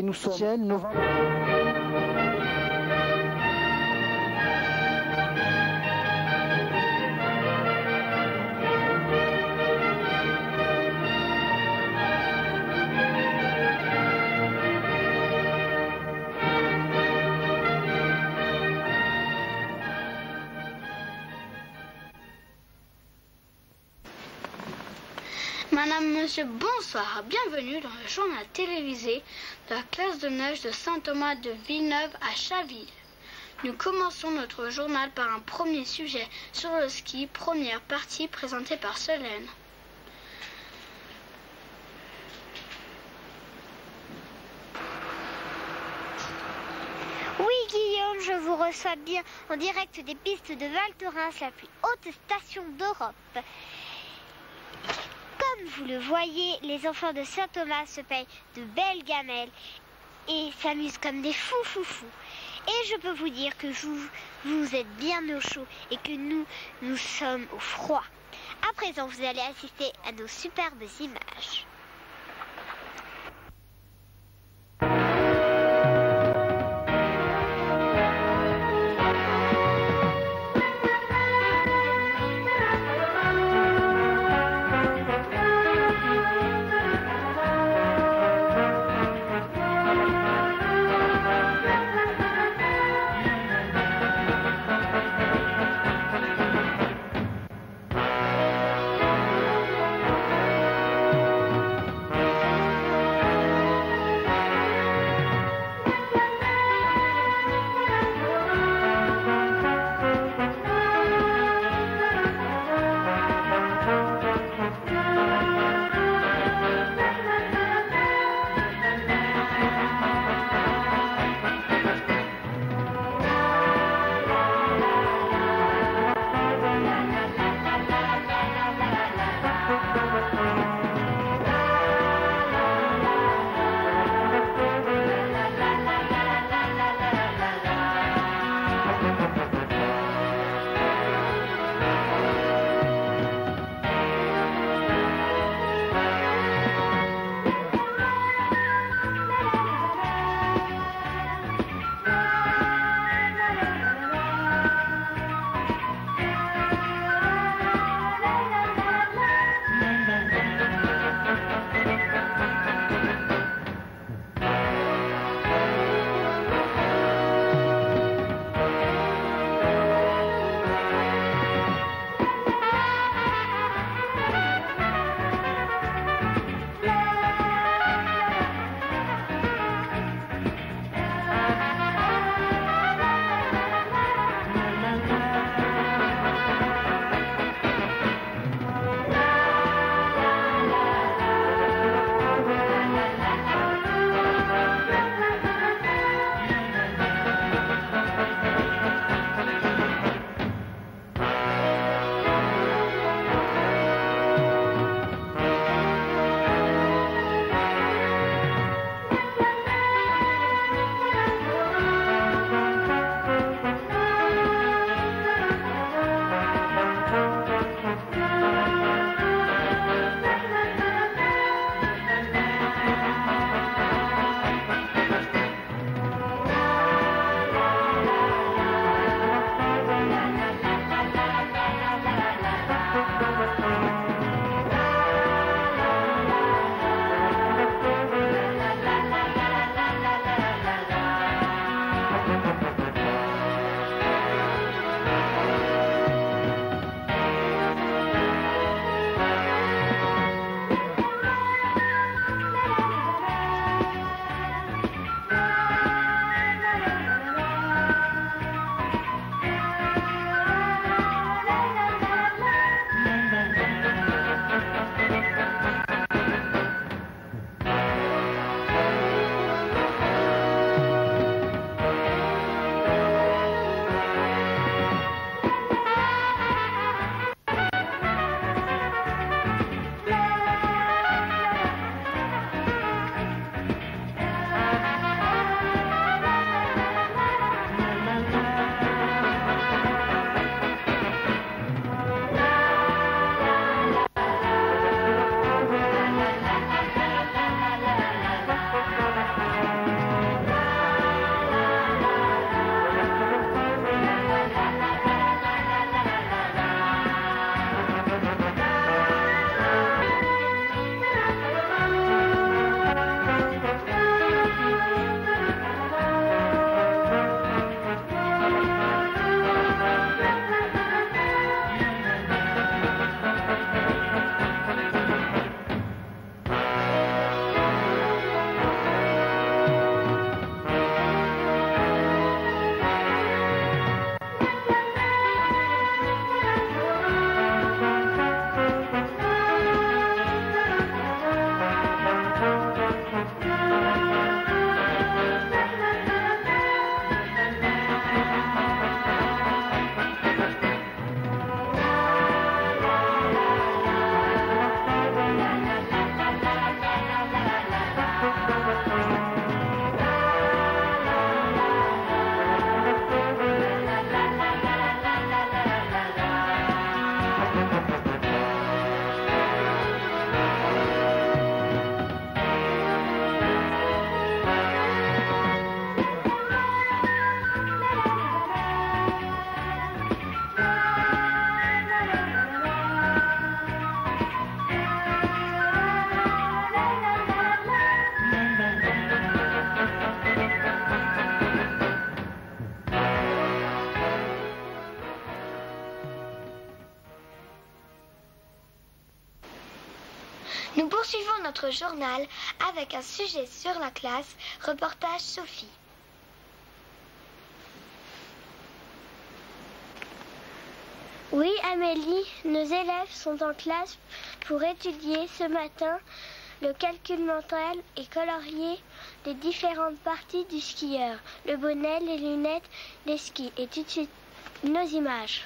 et nous sommes novembre. Madame, monsieur, bonsoir. Bienvenue dans le journal télévisé de la classe de neige de Saint-Thomas de Villeneuve à Chaville. Nous commençons notre journal par un premier sujet sur le ski, première partie présentée par Solène. Oui, Guillaume, je vous reçois bien en direct des pistes de Val Thorens, la plus haute station d'Europe. Comme vous le voyez, les enfants de Saint-Thomas se payent de belles gamelles et s'amusent comme des fous. Et je peux vous dire que vous êtes bien au chaud et que nous sommes au froid. À présent, vous allez assister à nos superbes images. Nous poursuivons notre journal avec un sujet sur la classe, reportage Sophie. Oui, Amélie, nos élèves sont en classe pour étudier ce matin le calcul mental et colorier les différentes parties du skieur, le bonnet, les lunettes, les skis et tout de suite nos images.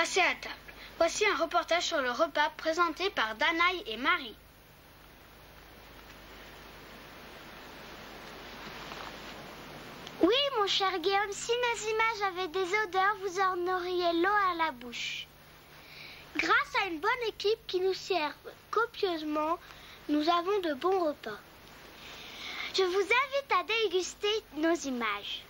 Passez à table. Voici un reportage sur le repas présenté par Danaï et Marie. Oui, mon cher Guillaume, si nos images avaient des odeurs, vous en auriez l'eau à la bouche. Grâce à une bonne équipe qui nous sert copieusement, nous avons de bons repas. Je vous invite à déguster nos images.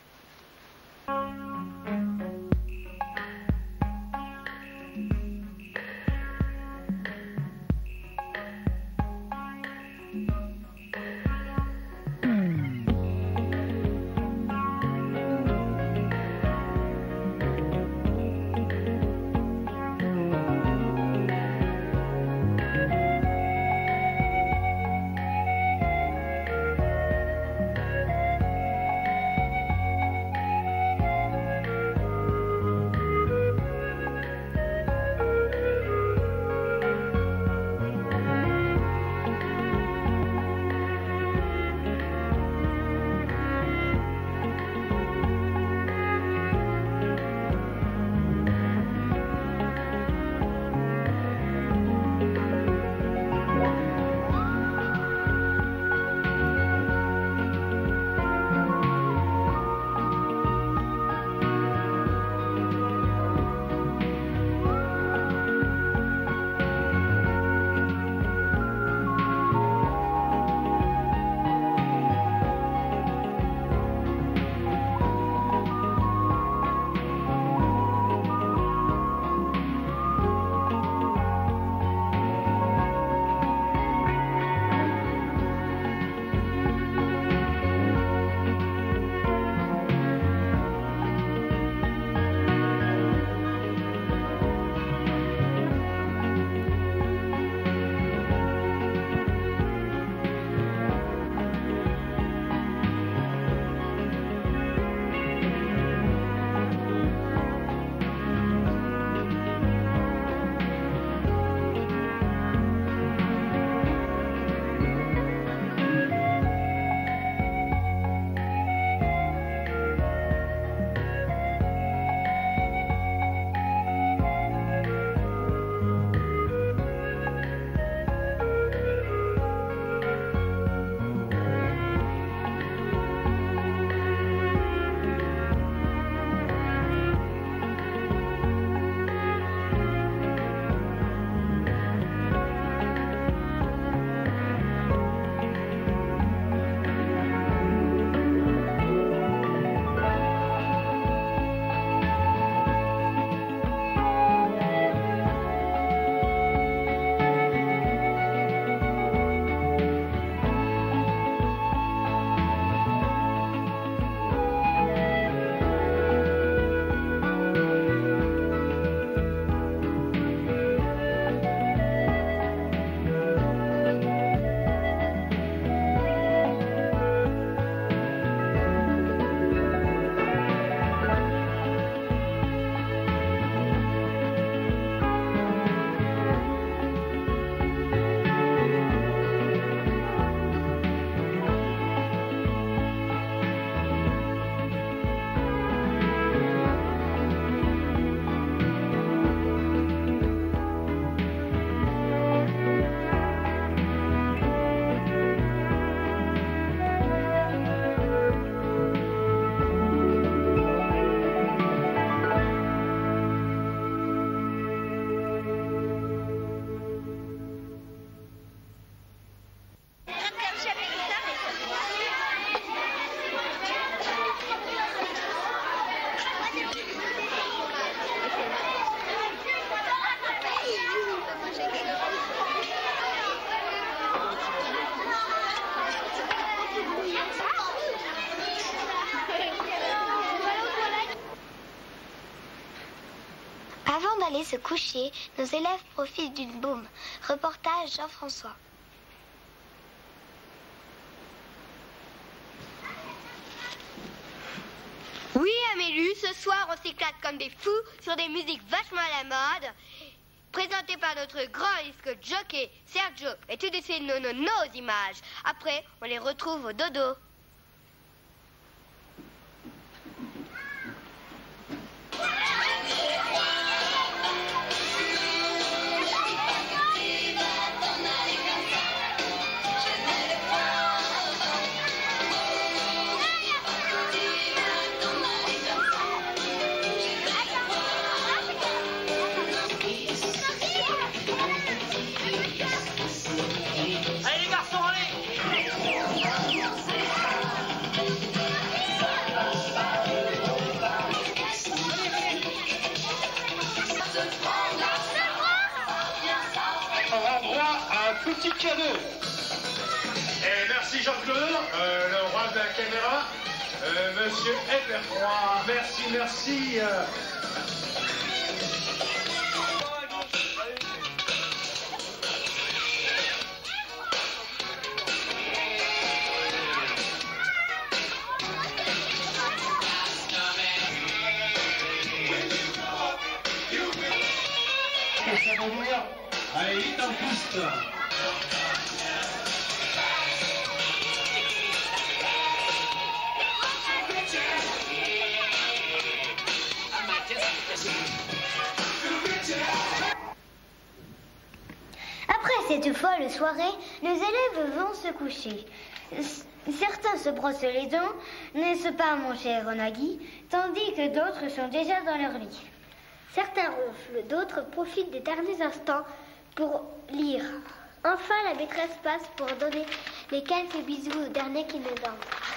Avant d'aller se coucher, nos élèves profitent d'une baume. Reportage Jean-François. Oui, Amélie, ce soir on s'éclate comme des fous sur des musiques vachement à la mode, présentées par notre grand disque jockey Sergio. Et tout de suite nos images. Après, on les retrouve au dodo. aura droit à un petit cadeau. Et merci Jean-Claude, le roi de la caméra. Monsieur Eberroy, merci. Ça va voir. Allez, vite en pousse. Après cette folle soirée, les élèves vont se coucher. Certains se brossent les dents, n'est-ce pas, mon cher Nagui, tandis que d'autres sont déjà dans leur lit. Certains ronflent, d'autres profitent des derniers instants pour lire. Enfin, la maîtresse passe pour donner les quelques bisous aux derniers qui ne dorment pas.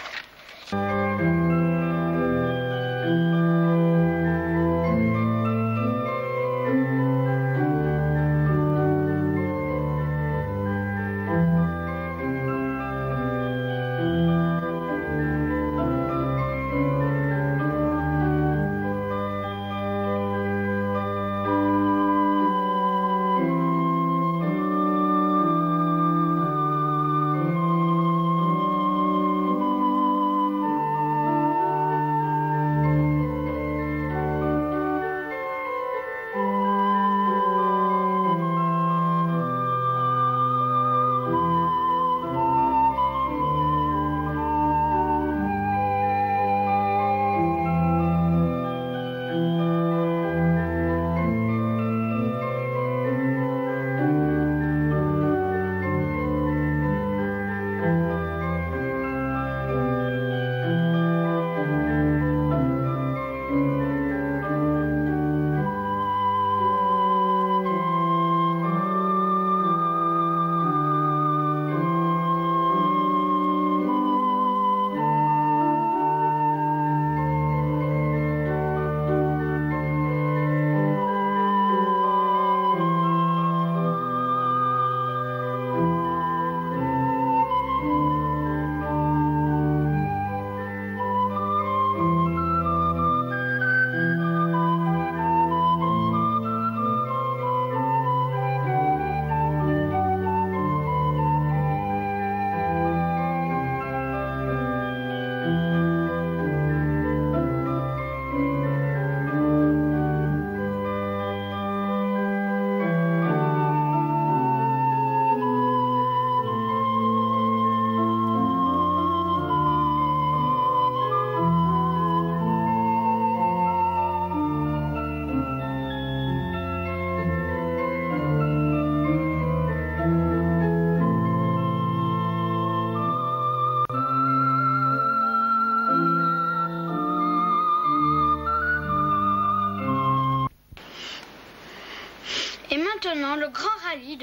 Et maintenant, le grand rallye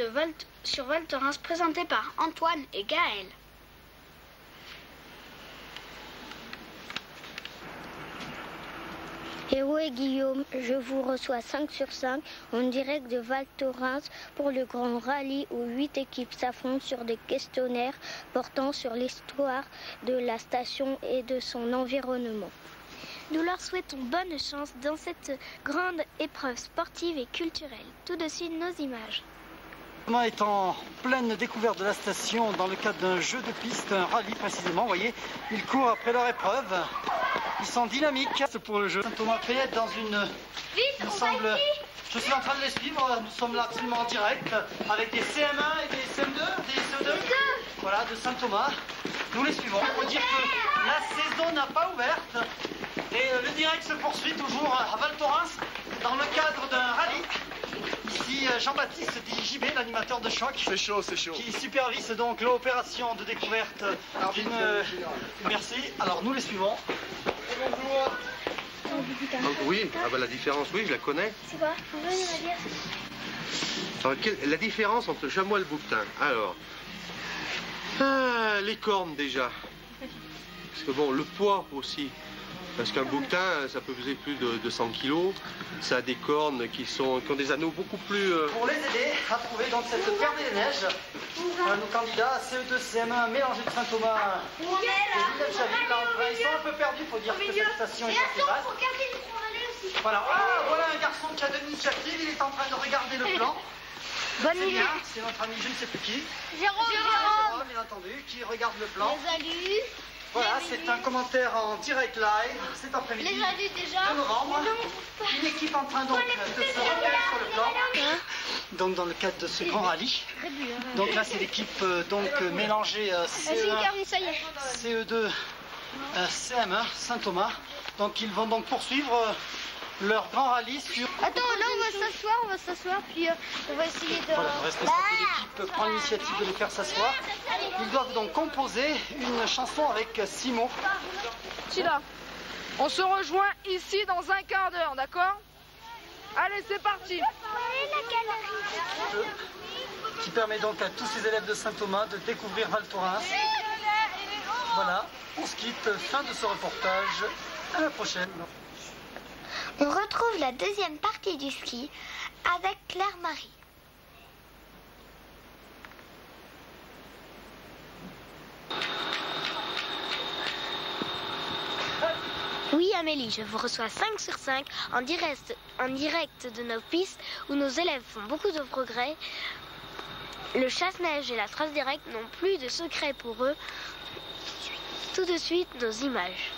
sur Val Thorens présenté par Antoine et Gaël. Et oui, Guillaume, je vous reçois 5 sur 5 en direct de Val Thorens pour le grand rallye où 8 équipes s'affrontent sur des questionnaires portant sur l'histoire de la station et de son environnement. Nous leur souhaitons bonne chance dans cette grande épreuve sportive et culturelle. Tout de suite, nos images. On est en pleine découverte de la station dans le cadre d'un jeu de piste, un rallye précisément. Vous voyez, ils courent après leur épreuve. Ils sont dynamiques pour le jeu. Saint-Thomas-Payette dans une... Vite, Je suis en train de les suivre. Nous sommes là absolument en direct avec des CM1 et des CM2, des CE2. Voilà, de Saint-Thomas. Nous les suivons. Il faut dire que la saison n'a pas ouverte. Et le direct se poursuit toujours à Val Thorens dans le cadre d'un rallye. Ici Jean-Baptiste JB, l'animateur de choc. C'est chaud, c'est chaud. Qui supervise donc l'opération de découverte d'une... Merci. Alors nous les suivons. Bonjour. Oui, la différence, oui, je la connais. C'est quoi? Vous pouvez nous la dire? La différence entre le chamois et le bouquetin. Alors, les cornes déjà. Parce que bon, le poids aussi. Parce qu'un bouquetin, ça peut peser plus de 100 kg. Ça a des cornes qui ont des anneaux beaucoup plus... Pour les aider à trouver donc cette perle des neiges, nos candidats CE2, CM1 mélangés de Saint-Thomas et Villeneuve-Chaville, ils sont un peu perdus, il faut dire que cette station est assez vaste. Voilà, voilà un garçon qui a de l'initiative, il est en train de regarder le plan. Bonne C'est idée. bien, c'est notre ami je ne sais plus qui. Jérôme. Bien entendu, qui regarde le plan. Salut. Voilà, c'est un commentaire en direct live cet après-midi. Les adultes déjà. 2 novembre. Une équipe en train donc de se repérer sur le plan. Donc dans le cadre de ce grand rallye. Donc là c'est l'équipe donc mélangée CE1, CE2, CM1, Saint-Thomas. Donc ils vont donc poursuivre leur grand rallye sur... Attends, là on va s'asseoir, puis on va essayer de... Voilà, le responsable de l'équipe prend l'initiative de les faire s'asseoir. Ils doivent donc composer une chanson avec 6 mots. Là. On se rejoint ici dans un quart d'heure, d'accord? Allez, c'est parti. Qui permet donc à tous ces élèves de Saint-Thomas de découvrir Val Thorens. Voilà, on se quitte, fin de ce reportage. À la prochaine. On retrouve la deuxième partie du ski avec Claire-Marie. Oui Amélie, je vous reçois 5 sur 5 en direct de nos pistes où nos élèves font beaucoup de progrès. Le chasse-neige et la trace directe n'ont plus de secret pour eux. Tout de suite, nos images.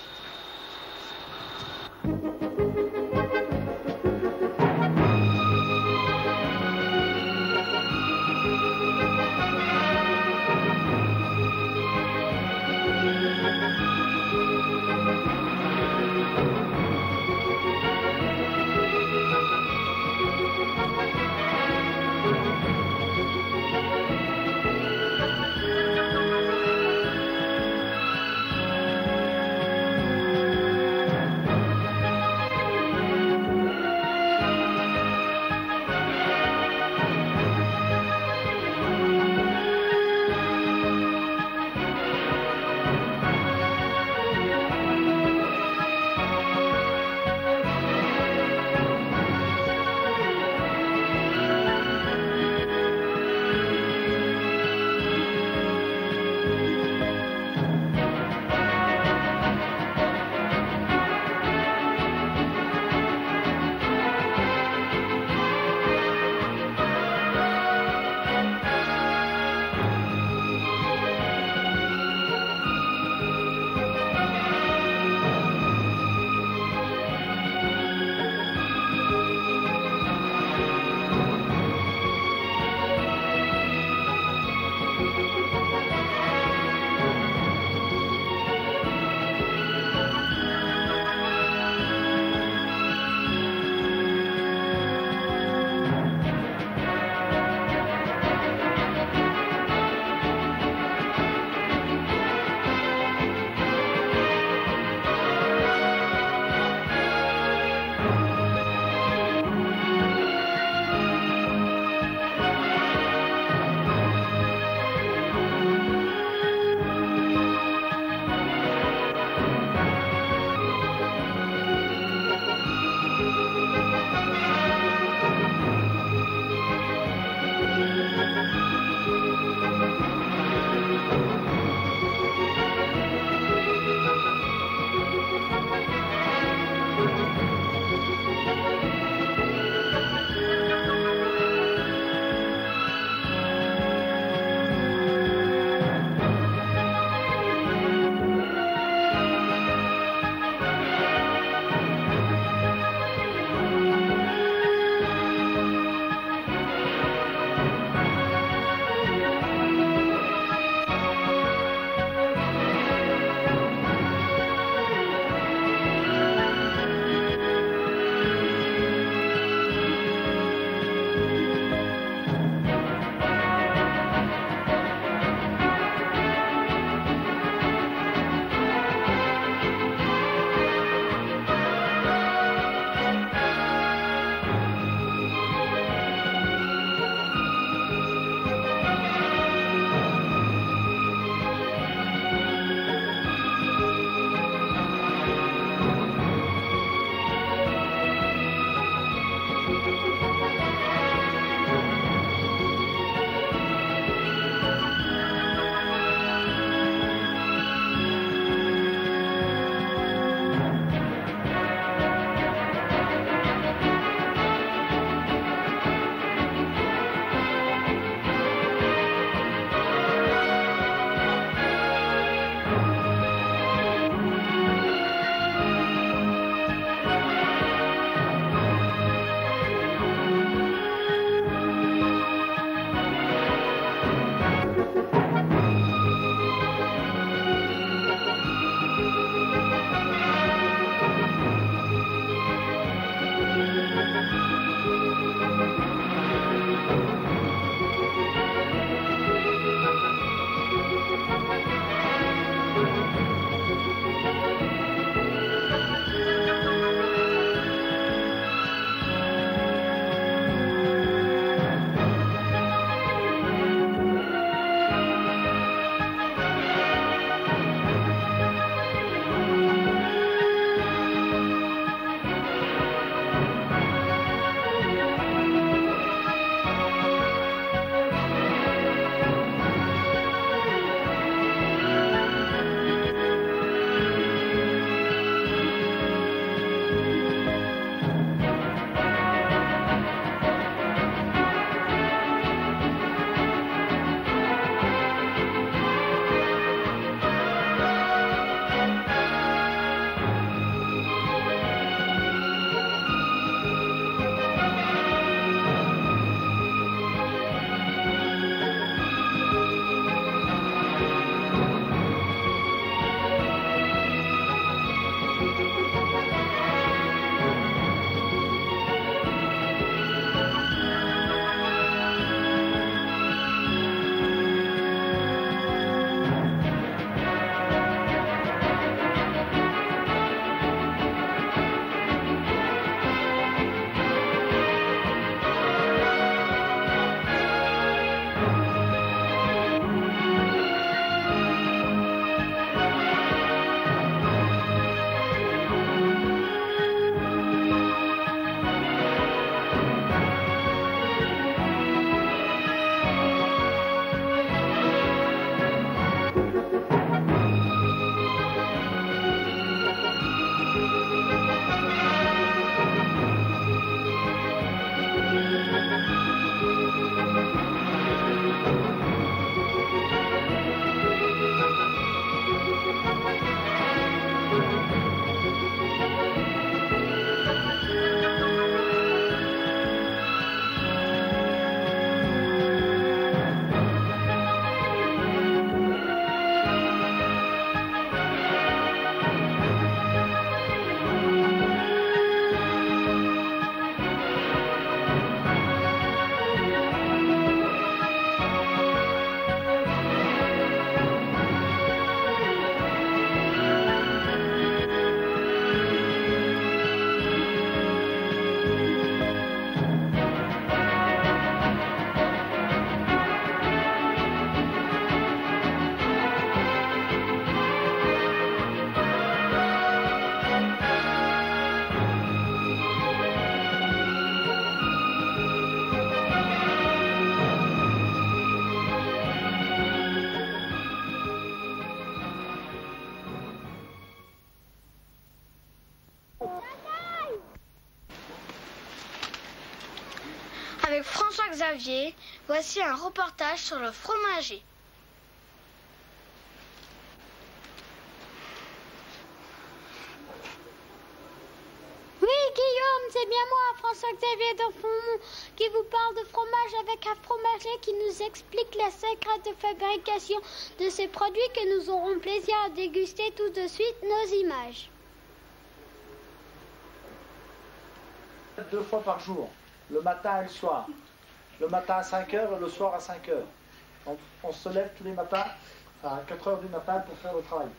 Avec François-Xavier, voici un reportage sur le fromager. Oui, Guillaume, c'est bien moi, François-Xavier Dauphin, qui vous parle de fromage avec un fromager qui nous explique les secrets de fabrication de ces produits que nous aurons plaisir à déguster tout de suite nos images. 2 fois par jour, le matin et le soir. Le matin à 5 h et le soir à 5 h. On se lève tous les matins à 4 h du matin pour faire le travail.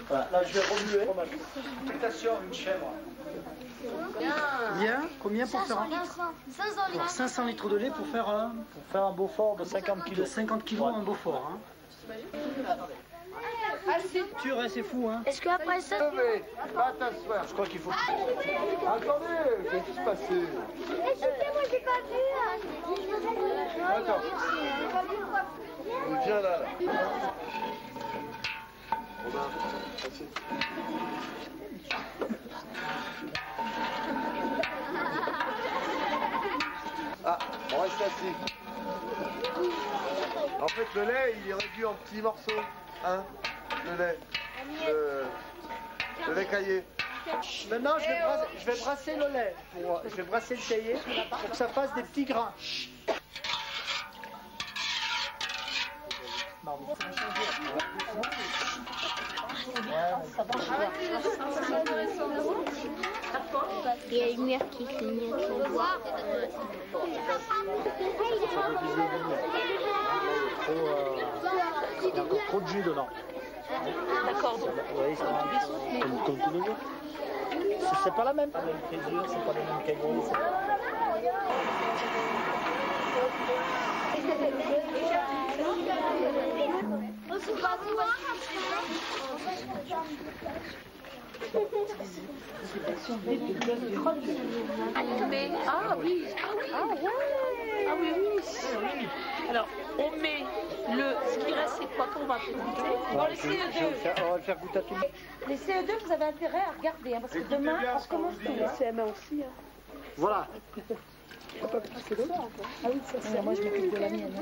Voilà, là je vais remuer. Expectation, une chèvre. Bien. Combien pour faire un 500 litres de lait pour faire un Beaufort de 50 kg. 50 kg, un Beaufort. Hein. C'est fou, hein. Est-ce qu'après ça... Je crois qu'il faut... Attendez, qu'est-ce qui se passe? Moi, j'ai pas vu. Attends. Viens là. Ah, on reste assis. En fait, le lait, il est réduit en petits morceaux. Hein? Le lait. Le lait caillé. Maintenant, je vais brasser le lait. Je vais brasser le cahier pour que ça fasse des petits grains. Il y a une lumière qui clignote. Il y a encore trop de jus dedans. D'accord. Oui, ça va. Comme tous les jours. C'est pas la même. C'est pas la même frisure, c'est pas les mêmes cailloux. Alors, on met ce qui reste, c'est quoi qu'on va faire goûter? On va le faire goûter à tout le monde. Les CE2, vous avez intérêt à regarder, hein, parce que demain, on recommence tout. Les CM1 aussi. Hein. Voilà. Ah oui, ça, moi je m'occupe de la mienne.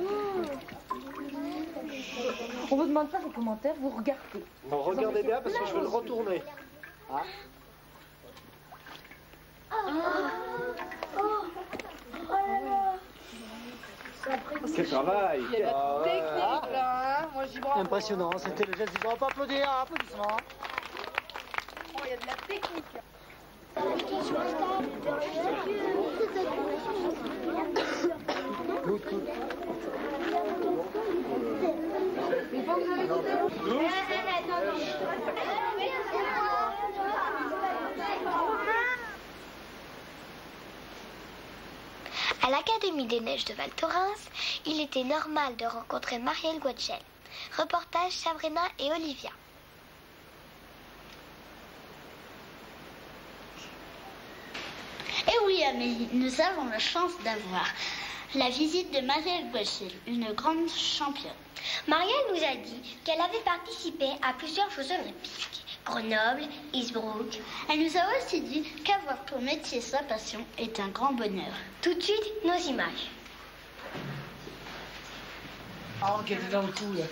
On vous demande pas vos commentaires, vous regardez. Bon, regardez bien parce que je vais le retourner. Hein? Quel travail! Il y a la technique là, hein. Moi j'y bravo. Impressionnant, c'était le geste du grand applaudissements. Applaudissements. Oh, il y a de la technique. À l'Académie des Neiges de Val Thorens, il était normal de rencontrer Marielle Guadchel. Reportage Sabrina et Olivia. Eh oui, Amélie, nous avons la chance d'avoir la visite de Marielle Guadchel, une grande championne. Marielle nous a dit qu'elle avait participé à plusieurs Jeux Olympiques. Grenoble, Innsbruck. Elle nous a aussi dit qu'avoir pour métier sa passion est un grand bonheur. Tout de suite, nos images. Oh, qui était dans le coup, là.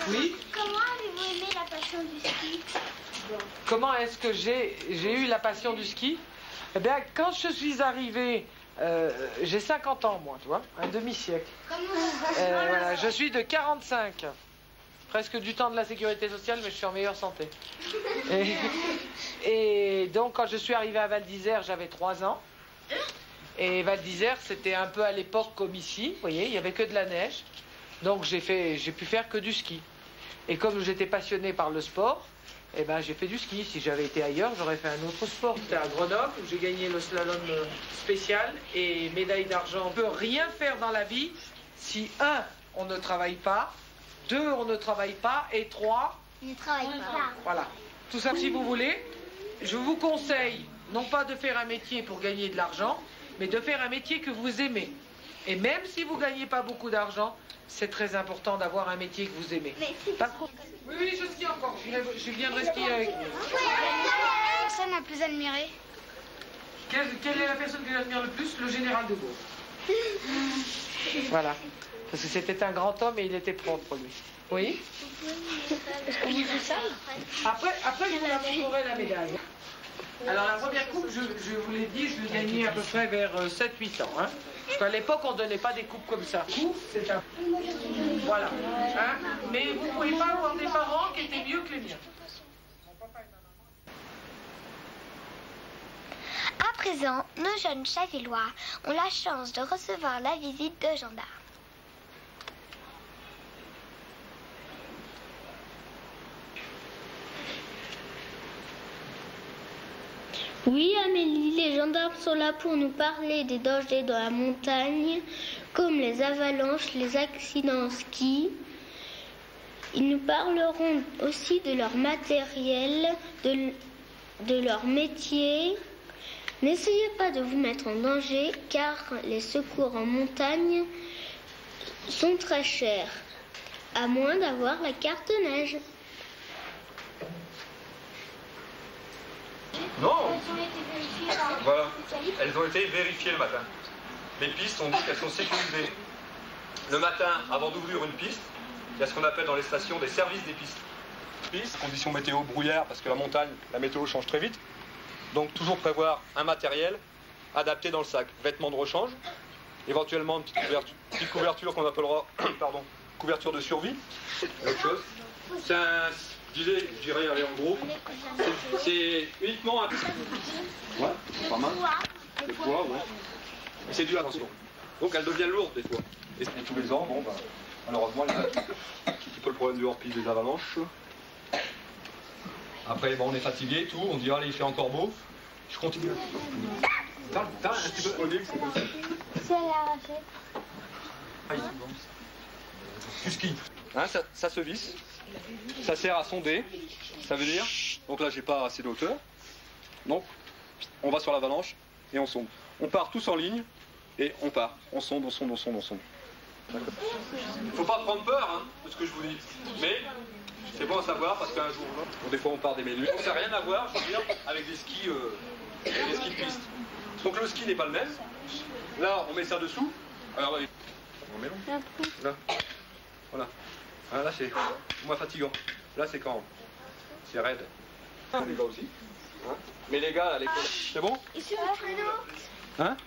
Oui? Comment avez-vous aimé la passion du ski? Comment est-ce que j'ai eu la passion du ski? Eh bien, quand je suis arrivée, j'ai 50 ans, moi, tu vois, un demi-siècle. Voilà, je suis de 45. Presque du temps de la sécurité sociale, mais je suis en meilleure santé. Et donc, quand je suis arrivée à Val d'Isère, j'avais 3 ans. Et Val d'Isère, c'était un peu à l'époque comme ici, vous voyez, il n'y avait que de la neige. Donc, j'ai pu faire que du ski. Et comme j'étais passionné par le sport, eh ben, j'ai fait du ski. Si j'avais été ailleurs, j'aurais fait un autre sport. C'était à Grenoble, où j'ai gagné le slalom spécial et médaille d'argent. On ne peut rien faire dans la vie si, 1, on ne travaille pas, 2, on ne travaille pas, et 3, Il ne travaille pas. voilà. Tout ça, si vous voulez. je vous conseille non pas de faire un métier pour gagner de l'argent, mais de faire un métier que vous aimez. Et même si vous ne gagnez pas beaucoup d'argent, c'est très important d'avoir un métier que vous aimez. Par contre, oui, je skie encore. Je viendrai skier avec vous. La personne la plus admirée. Quelle est la personne que j'admire le plus? Le général de Gaulle. Voilà. Parce que c'était un grand homme et il était propre, lui. Oui? Après, je vous la montrerai la médaille. Alors, la première coupe, je vous l'ai dit, je l'ai gagnée à peu près vers 7-8 ans. Hein, parce qu'à l'époque, on ne donnait pas des coupes comme ça. C'est un... Voilà. Hein, mais vous ne pouvez pas avoir des parents qui étaient mieux que les miens. À présent, nos jeunes Chavillois ont la chance de recevoir la visite de gendarmes. Oui, Amélie, les gendarmes sont là pour nous parler des dangers dans la montagne, comme les avalanches, les accidents en ski. Ils nous parleront aussi de leur matériel, de leur métier. N'essayez pas de vous mettre en danger, car les secours en montagne sont très chers, à moins d'avoir la carte neige. Non. Voilà. Elles ont été vérifiées le matin. Les pistes, on dit qu'elles sont sécurisées. Le matin, avant d'ouvrir une piste, il y a ce qu'on appelle dans les stations des services des pistes. Pistes, conditions météo, brouillard, parce que la montagne, la météo change très vite. Donc toujours prévoir un matériel adapté dans le sac. Vêtements de rechange, éventuellement une petite couverture qu'on appellera couverture de survie. Autre chose. C'est un... Je dirais, allez, en gros, c'est uniquement un... Ouais, c'est pas mal. Des fois, ouais. Et c'est dû à l'attention. Donc elle devient lourde des fois. Et tous les ans, bon, bah, malheureusement, il y a un petit peu le problème du hors-piste des avalanches. Après, bon, on est fatigué, tout, on dit, allez, il fait encore beau. Je continue. T'as un petit peu... C'est arraché. Tu skis. Hein, ça se visse. Ça sert à sonder, ça veut dire, donc là j'ai pas assez de hauteur, donc on va sur l'avalanche et on sonde. On part tous en ligne et on part, on sonde, on sonde, on sonde, on sonde. Il faut pas prendre peur hein, de ce que je vous dis, mais c'est bon à savoir parce qu'un jour, des fois on part des menus, ça n'a rien à voir, je veux dire, avec des skis de piste. Donc le ski n'est pas le même, là on met ça dessous, alors on met là, voilà. Ah, là c'est moins fatigant. Là c'est quand c'est raide. Les gars aussi. Hein, mais les gars, là, c'est bon? Ici le créneau. Hein?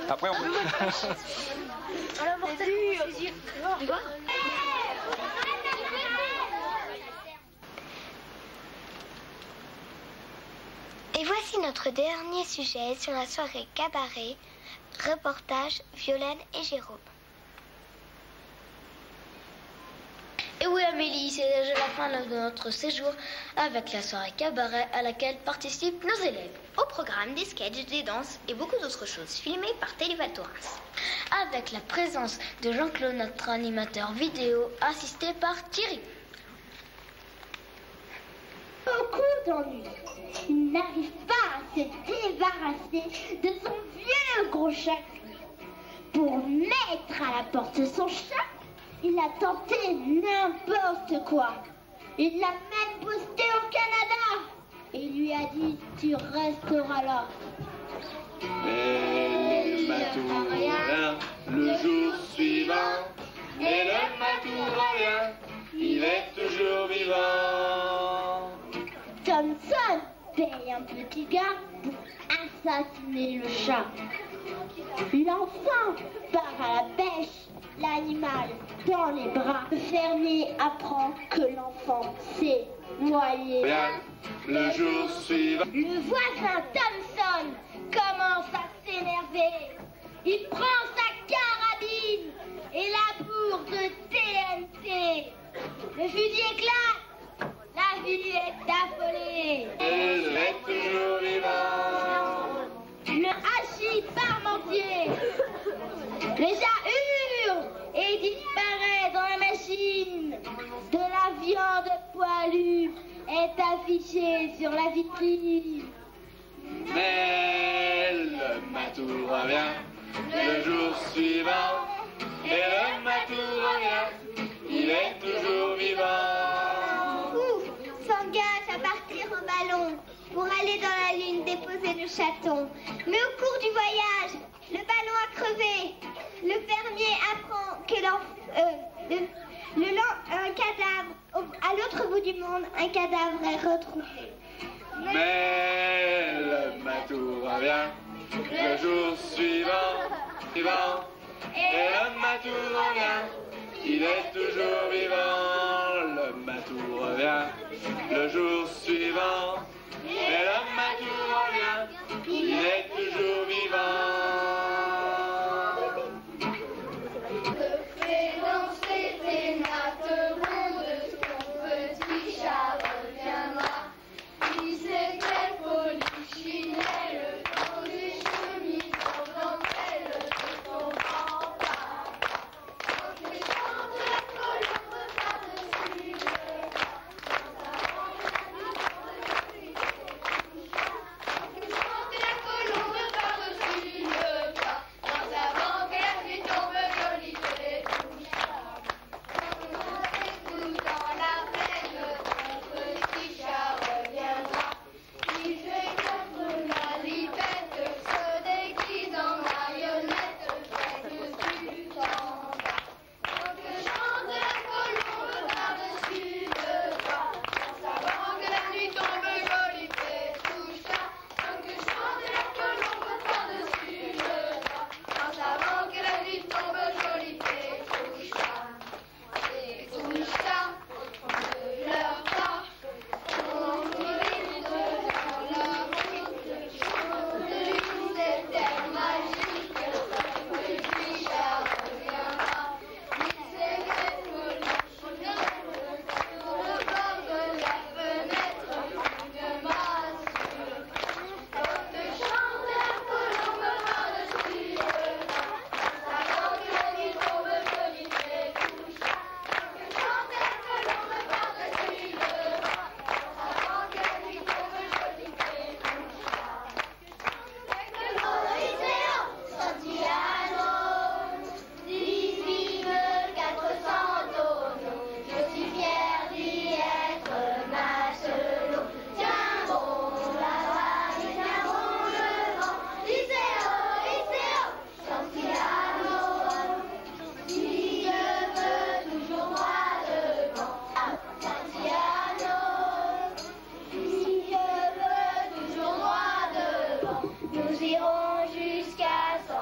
Après on peut... Et voici notre dernier sujet sur la soirée cabaret, reportage Violaine et Jérôme. Et oui Amélie, c'est déjà la fin de notre séjour avec la soirée cabaret à laquelle participent nos élèves. Au programme des sketchs, des danses et beaucoup d'autres choses filmées par Téléval Torrens. Avec la présence de Jean-Claude, notre animateur vidéo, assisté par Thierry. Beaucoup d'ennuis. Il n'arrive pas à se débarrasser de son vieux gros chat. Pour mettre à la porte son chat, il a tenté n'importe quoi. Il l'a même posté au Canada. Et lui a dit, tu resteras là. Et le matou revient le jour suivant. Et le matou revient, il est toujours vivant. Thompson paye un petit gars pour assassiner le chat. L'enfant part à la pêche, l'animal dans les bras. Le fermier apprend que l'enfant s'est noyé. Bien, le jour suivant. Le voisin Thompson commence à s'énerver. Il prend sa carabine et la bourre de TNT. Le fusil éclate. La ville est affolée. Il est toujours vivant. Le hachis parmentier. Les chats hurlent et disparaît dans la machine. De la viande poilue est affiché sur la vitrine. Mais le matou revient le jour suivant, et le matou revient, il est toujours vivant. Ouf, s'engage à partir au ballon pour aller dans la lune déposer le chaton. Mais au cours du voyage, le ballon a crevé. Le fermier apprend que un cadavre, à l'autre bout du monde, un cadavre est retrouvé. Mais le matou revient le jour suivant, et le matou revient, il est toujours vivant. Le matou revient le jour suivant, et le matou revient, il est toujours vivant. Le fait danser tes nattes rondes, ton petit chat reviendra. Il sait quelle polichinelle, dans les chemises en dentelle de ton grand-père. Quand tu chantes la colombe par-dessus le toit, quand tu chantes la colombe par-dessus le toit, dans avant que la pluie tombe jolie fait tout ça. Tout dans la plaine, ton petit chat reviendra. Il fait comme la lipette, se déguise en marionnette, près dessus t'en vas. Quand que chante la colombe par-dessus le toit, en savant que la nuit tombe jolie fait tout ça. Quand que chante la colombe par-dessus le toit, en savant que la nuit tombe jolie fait tout ça. Et tout ça, ne pleure pas. On mérite dans la route, chante une des terres magiques. Le petit chat reviendra. Il sait qu'elle peut polichinelle, sur le bord de la fenêtre, une massue. Quand te chante la colombe par-dessus le toit, avant que la nuit tombe jolie fait tout ça. Quand te chante la colombe par-dessus le toit, avant que la nuit tombe jolie fait tout ça. Santiano, 18 400 tonneaux, je suis fier d'y être matelot. Tiens bon la vague, tiens bon le vent, Iseo, Santiano, si je veux toujours droit devant. Santiano, si je veux toujours droit devant, nous irons jusqu'à 100.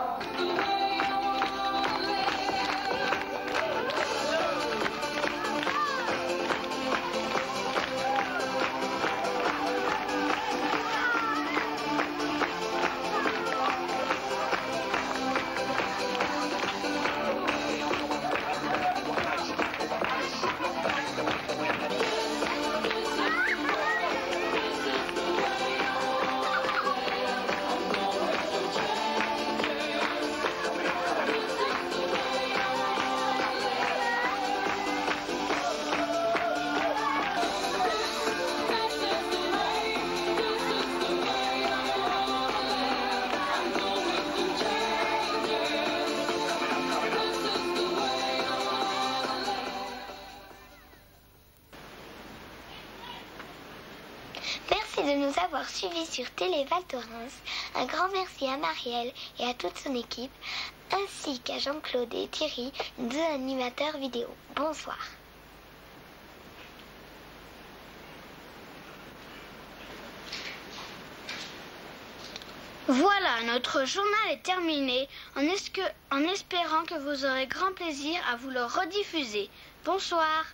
Merci de nous avoir suivis sur Télé Val Thorens. Un grand merci à Marielle et à toute son équipe, ainsi qu'à Jean-Claude et Thierry, deux animateurs vidéo. Bonsoir. Voilà, notre journal est terminé, en espérant que vous aurez grand plaisir à vous le rediffuser. Bonsoir.